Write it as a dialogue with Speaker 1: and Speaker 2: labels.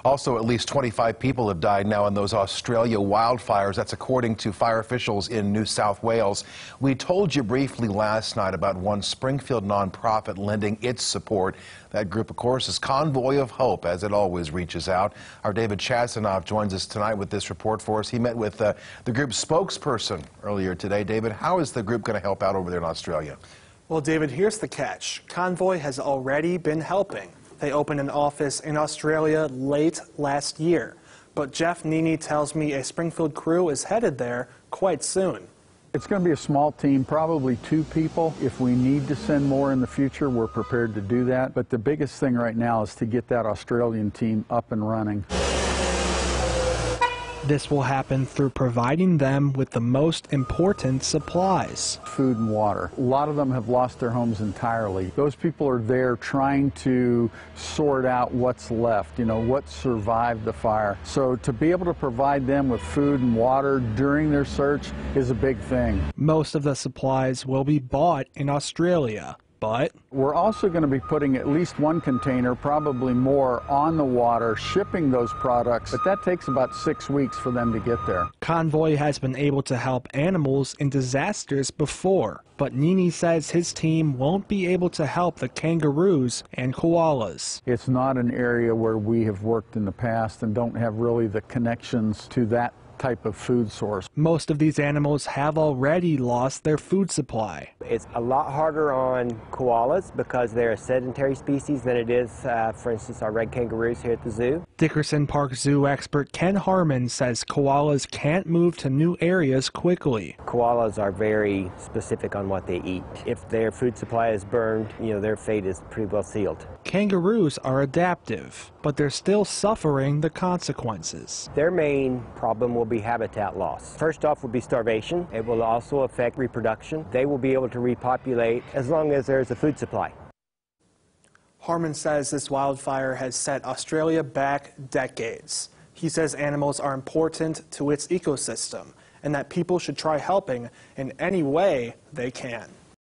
Speaker 1: Also, at least 25 people have died now in those Australia wildfires. That's according to fire officials in New South Wales. We told you briefly last night about one Springfield nonprofit lending its support. That group, of course, is Convoy of Hope, as it always reaches out. Our David Chasanoff joins us tonight with this report for us. He met with the group's spokesperson earlier today. David, how is the group going to help out over there in Australia?
Speaker 2: Well, David, here's the catch. Convoy has already been helping. They opened an office in Australia late last year. But Jeff Nini tells me a Springfield crew is headed there quite soon.
Speaker 3: It's going to be a small team, probably 2 people. If we need to send more in the future, we're prepared to do that. But the biggest thing right now is to get that Australian team up and running.
Speaker 2: This will happen through providing them with the most important supplies.
Speaker 3: Food and water. A lot of them have lost their homes entirely. Those people are there trying to sort out what's left, what survived the fire. So to be able to provide them with food and water during their search is a big thing.
Speaker 2: Most of the supplies will be bought in Australia. But
Speaker 3: we're also going to be putting at least 1 container, probably more, on the water, shipping those products. But that takes about 6 weeks for them to get there.
Speaker 2: Convoy has been able to help animals in disasters before. But Nini says his team won't be able to help the kangaroos and koalas.
Speaker 3: It's not an area where we have worked in the past and don't have really the connections to that type of food source.
Speaker 2: Most of these animals have already lost their food supply.
Speaker 4: It's a lot harder on koalas because they're a sedentary species than it is, for instance, our red kangaroos here at the zoo.
Speaker 2: Dickerson Park Zoo expert Ken Harmon says koalas can't move to new areas quickly.
Speaker 4: Koalas are very specific on what they eat. If their food supply is burned, their fate is pretty well sealed.
Speaker 2: Kangaroos are adaptive, but they're still suffering the consequences.
Speaker 4: Their main problem will be habitat loss. First off will be starvation. It will also affect reproduction. They will be able to repopulate as long as there's a food supply.
Speaker 2: Harmon says this wildfire has set Australia back decades. He says animals are important to its ecosystem and that people should try helping in any way they can.